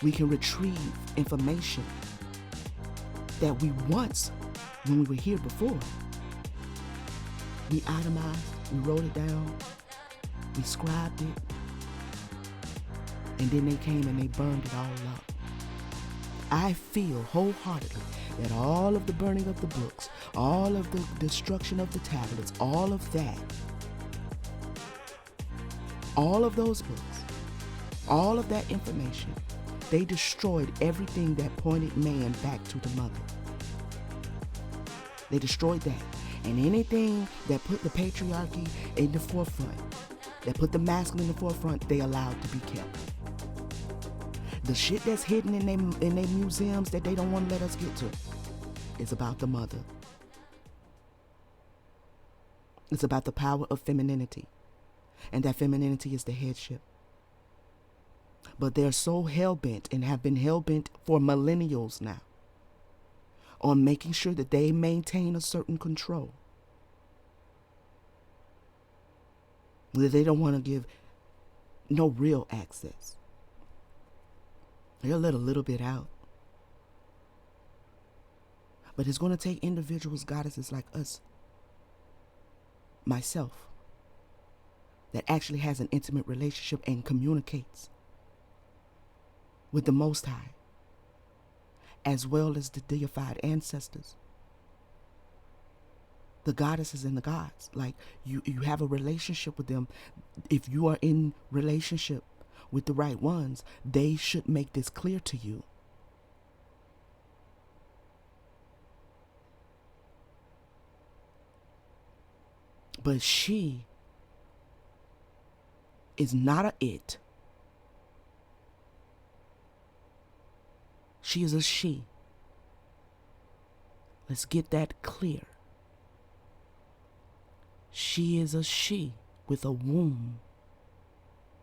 We can retrieve information that we once, when we were here before, we itemized, we wrote it down, we scribed it, and then they came and they burned it all up. I feel wholeheartedly that all of the burning of the books, all of the destruction of the tablets, all of that, all of those books, all of that information, they destroyed everything that pointed man back to the mother. They destroyed that. And anything that put the patriarchy in the forefront, that put the masculine in the forefront, they allowed to be kept. The shit that's hidden in their museums that they don't want to let us get to is about the mother. It's about the power of femininity. And that femininity is the headship. But they're so hell-bent, and have been hell-bent for millennials now, on making sure that they maintain a certain control. That they don't want to give no real access. They'll let a little bit out. But it's going to take individuals, goddesses like us, myself, that actually has an intimate relationship and communicates with the Most High, as well as the deified ancestors, the goddesses and the gods. Like, you have a relationship with them. If you are in relationship with the right ones, they should make this clear to you. But she is not a it. She is a she. Let's get that clear. She is a she with a womb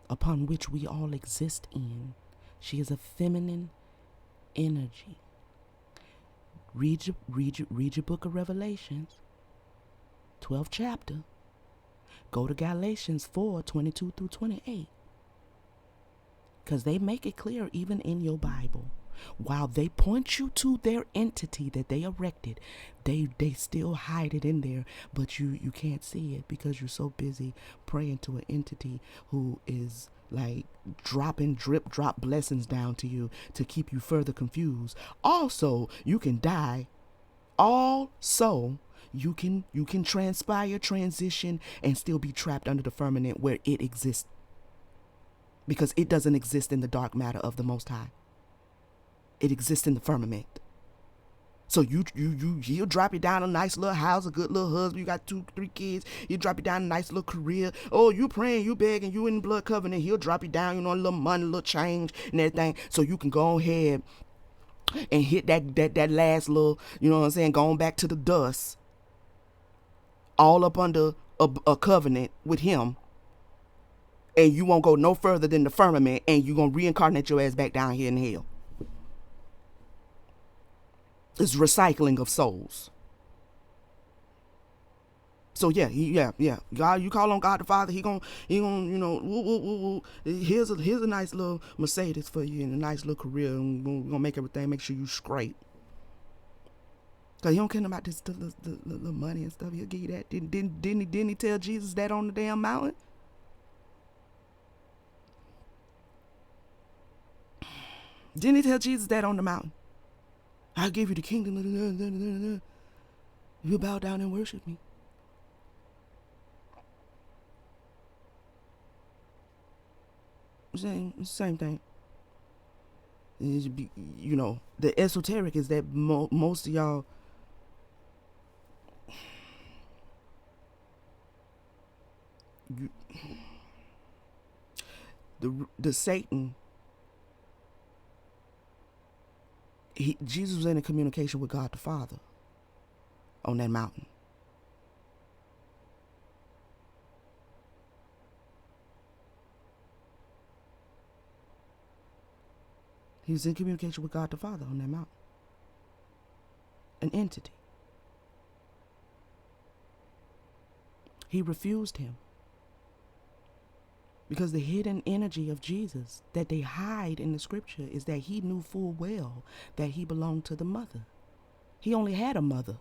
upon which we all exist in. She is a feminine energy. Read your book of Revelations, 12th chapter. Go to Galatians 4:22 through 28. Because they make it clear even in your Bible. While they point you to their entity that they erected, they still hide it in there, but you can't see it because you're so busy praying to an entity who is like dropping drop blessings down to you to keep you further confused. Also, you can die. Also, you can transpire, transition, and still be trapped under the firmament where it exists, because it doesn't exist in the dark matter of the Most High. It exists in the firmament. So he'll drop you down a nice little house, a good little husband. You got 2-3 kids. He'll drop you down a nice little career. Oh, you praying, you begging, you in blood covenant. He'll drop you down, a little money, a little change and everything. So you can go ahead and hit that last little, going back to the dust. All up under a covenant with him. And you won't go no further than the firmament, and you're going to reincarnate your ass back down here in hell. It's recycling of souls. So yeah. God, you call on God the Father, he gonna here's a nice little Mercedes for you and a nice little career, and we're gonna make sure you straight. Cause he don't care about this the money and stuff. He'll give you that. Didn't he tell Jesus that on the damn mountain? Didn't he tell Jesus that on the mountain? I'll give you the kingdom. You bow down and worship me. Same thing. The esoteric is that most of y'all the Satan, Jesus was in a communication with God the Father on that mountain. He was in communication with God the Father on that mountain. An entity. He refused him. Because the hidden energy of Jesus that they hide in the scripture is that he knew full well that he belonged to the mother. He only had a mother.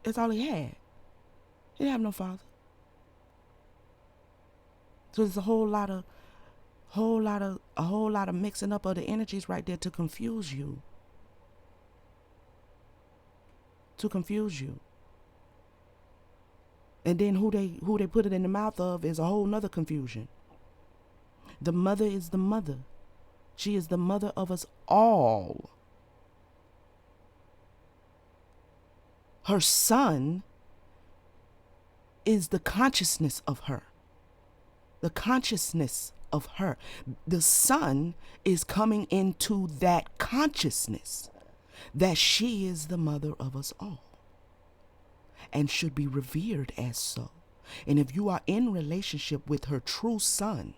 That's all he had. He didn't have no father. So there's a whole lot of mixing up of the energies right there to confuse you. To confuse you. And then who they put it in the mouth of is a whole nother confusion. The mother is the mother. She is the mother of us all. Her son is the consciousness of her. The consciousness of her. The son is coming into that consciousness that she is the mother of us all and should be revered as so. And if you are in relationship with her true son,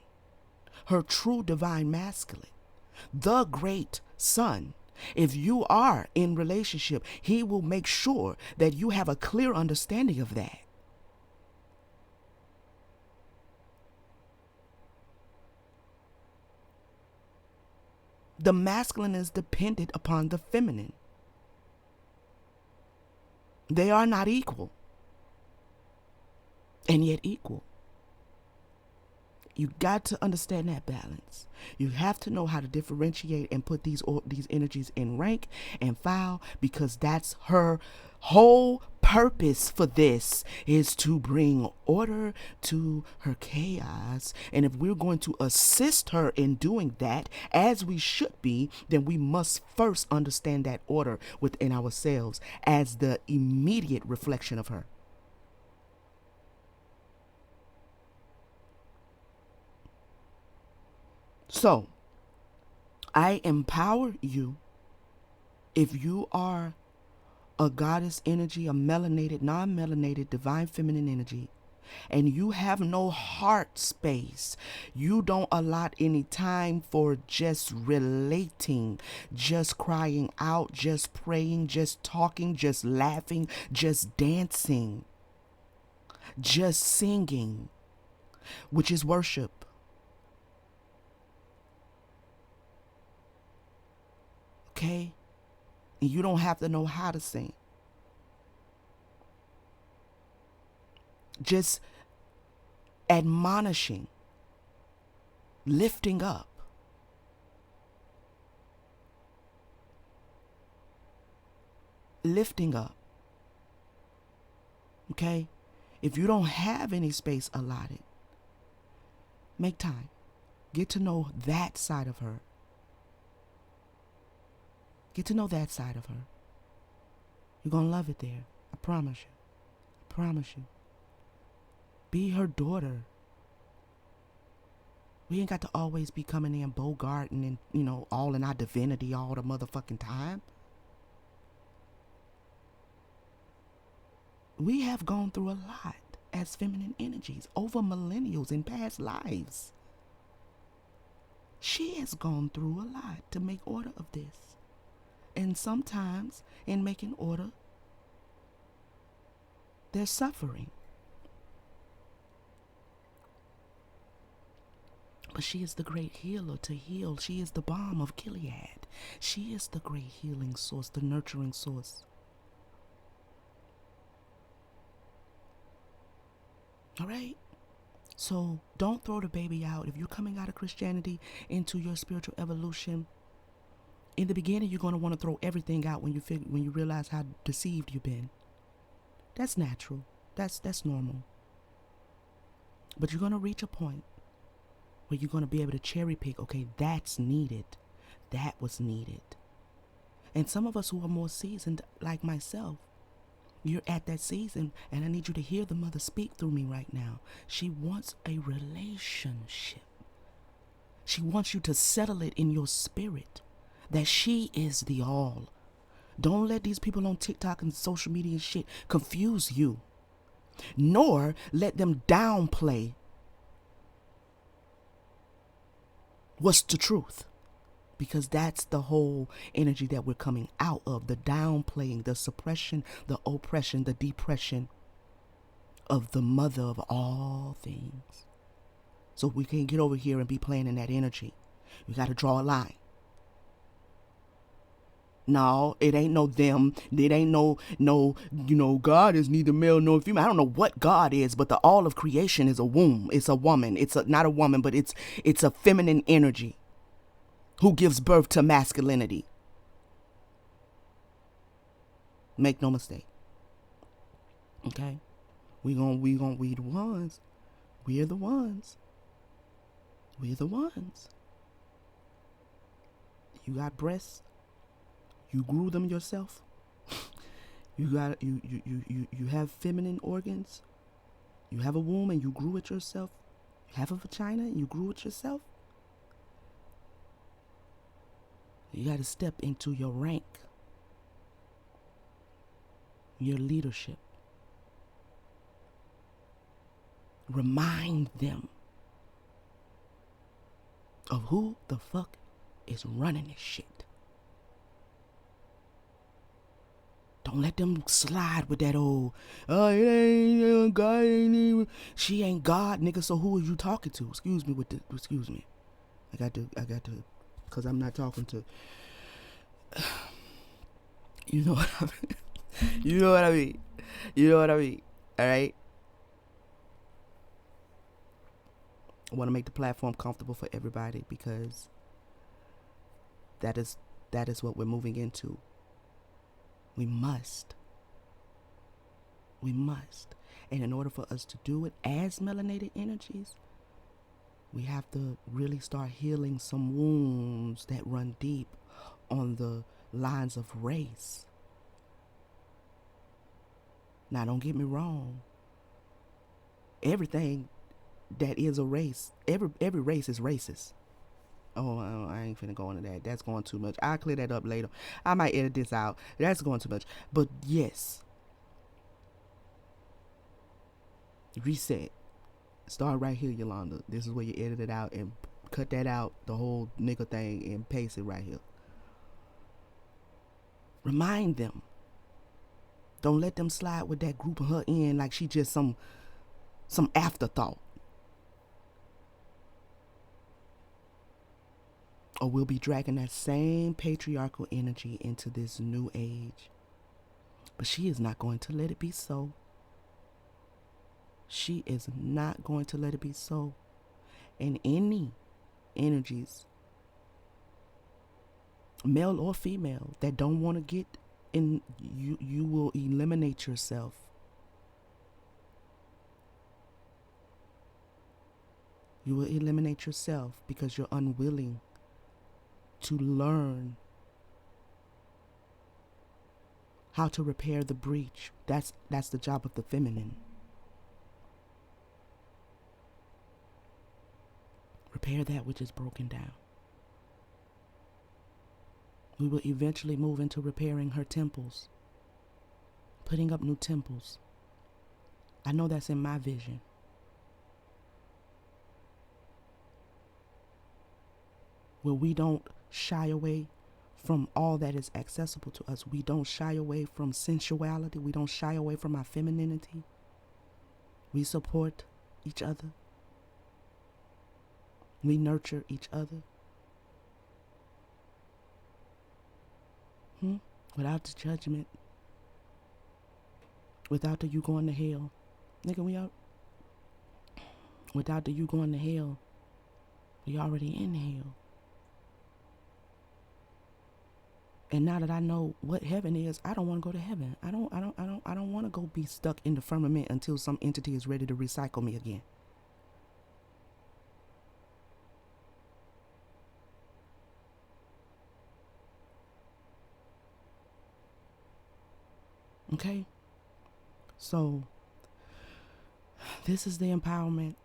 her true divine masculine, the great son, if you are in relationship, he will make sure that you have a clear understanding of that. The masculine is dependent upon the feminine. They are not equal, and yet equal. You got to understand that balance. You have to know how to differentiate and put these energies in rank and file, because that's her whole purpose for this, is to bring order to her chaos. And if we're going to assist her in doing that, as we should be, then we must first understand that order within ourselves as the immediate reflection of her. So, I empower you, if you are a goddess energy, a melanated, non-melanated, divine feminine energy, and you have no heart space, you don't allot any time for just relating, just crying out, just praying, just talking, just laughing, just dancing, just singing, which is worship. Okay? And you don't have to know how to sing. Just admonishing, lifting up. Lifting up. Okay? If you don't have any space allotted, make time. Get to know that side of her. Get to know that side of her. You're going to love it there. I promise you. I promise you. Be her daughter. We ain't got to always be coming in bogarting and, all in our divinity all the motherfucking time. We have gone through a lot as feminine energies over millennials in past lives. She has gone through a lot to make order of this. And sometimes in making order, there's suffering. But she is the great healer to heal. She is the balm of Gilead. She is the great healing source, the nurturing source. All right? So don't throw the baby out. If you're coming out of Christianity into your spiritual evolution, in the beginning, you're going to want to throw everything out when you realize how deceived you've been. That's natural. That's normal. But you're going to reach a point where you're going to be able to cherry pick, okay, that's needed. That was needed. And some of us who are more seasoned, like myself, you're at that season, and I need you to hear the mother speak through me right now. She wants a relationship. She wants you to settle it in your spirit that she is the all. Don't let these people on TikTok and social media and shit confuse you. Nor let them downplay what's the truth. because that's the whole energy that we're coming out of, the downplaying, the suppression, the oppression, the depression of the mother of all things. So we can't get over here and be playing in that energy. We got to draw a line. No, it ain't no them. It ain't no, God is neither male nor female. I don't know what God is, but the all of creation is a womb. It's a woman. Not a woman, but it's a feminine energy who gives birth to masculinity. Make no mistake. Okay? We the ones. We're the ones. We're the ones. You got breasts. You grew them yourself. You have feminine organs. You have a womb and you grew it yourself. You have a vagina and you grew it yourself. You got to step into your rank, your leadership. Remind them of who the fuck is running this shit. Don't let them slide with that old, it ain't God, ain't even. She ain't God, nigga, so who are you talking to? Excuse me. I got to, because I'm not talking to, you know what I mean? You know what I mean? All right? I want to make the platform comfortable for everybody because that is what we're moving into. We must. And in order for us to do it as melanated energies, we have to really start healing some wounds that run deep on the lines of race. Now, don't get me wrong. Everything that is a race, every race is racist. Oh, I ain't finna go into that. That's going too much. I'll clear that up later. I might edit this out. That's going too much. But yes. Reset. Start right here, Yolanda. This is where you edit it out and cut that out, the whole nigga thing, and paste it right here. Remind them. Don't let them slide with that group of her in like she just some afterthought. Or we'll be dragging that same patriarchal energy into this new age. But she is not going to let it be so. She is not going to let it be so. And any energies, male or female, that don't want to get in, you will eliminate yourself. You will eliminate yourself because you're unwilling to learn how to repair the breach. That's the job of the feminine. Repair that which is broken down. We will eventually move into repairing her temples, putting up new temples. I know that's in my vision. Where we don't shy away from all that is accessible to us. We don't shy away from sensuality. We don't shy away from our femininity. We support each other. We nurture each other. Without the judgment. Without the you going to hell. Nigga, we out. Without the you going to hell. We already in hell. And now that I know what heaven is, I don't want to go to heaven. I don't want to go be stuck in the firmament until some entity is ready to recycle me again. Okay? So, this is the empowerment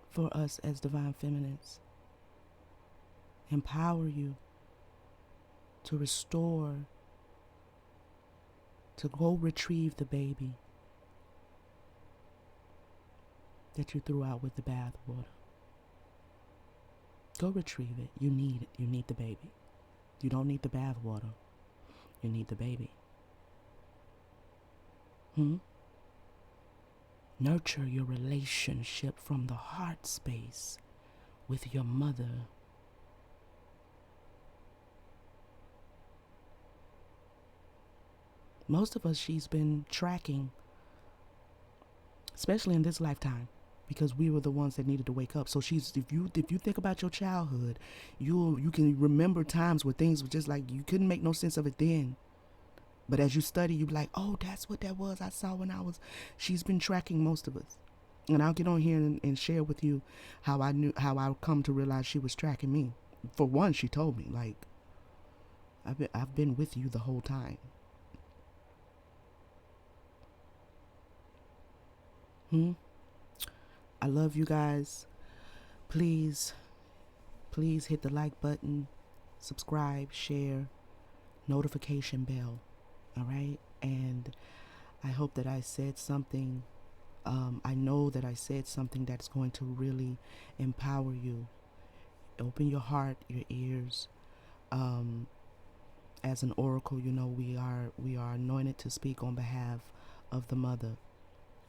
for us as divine feminines. Empower you to restore, to go retrieve the baby that you threw out with the bath water. Go retrieve it. You need it. You need the baby. You don't need the bath water. You need the baby. Nurture your relationship from the heart space with your mother. Most of us, she's been tracking, especially in this lifetime, because we were the ones that needed to wake up. So she's, if you think about your childhood, you can remember times where things were just like you couldn't make no sense of it then. But as you study, you be like, oh, that's what that was I saw when I was. She's been tracking most of us, and I'll get on here and share with you how I come to realize she was tracking me. For one, she told me, like, I've been with you the whole time. I love you guys. Please hit the like button, subscribe, share, notification bell. All right. And I hope that I said something. I know that I said something that's going to really empower you. Open your heart, your ears. As an oracle, we are anointed to speak on behalf of the mother.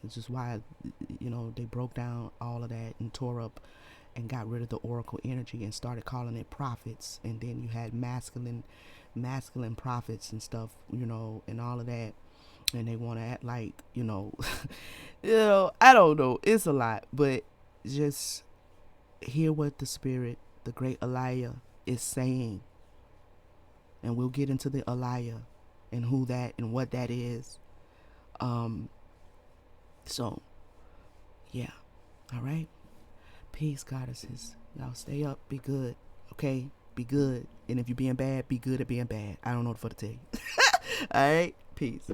Which is why, they broke down all of that and tore up and got rid of the oracle energy and started calling it prophets. And then you had masculine prophets and stuff, and all of that. And they want to act like, I don't know. It's a lot, but just hear what the spirit, the great Aliyah, is saying. And we'll get into the Aliyah and who that and what that is. So, yeah. All right. Peace, goddesses. Y'all stay up. Be good. Okay? Be good. And if you're being bad, be good at being bad. I don't know what to tell you. All right? Peace.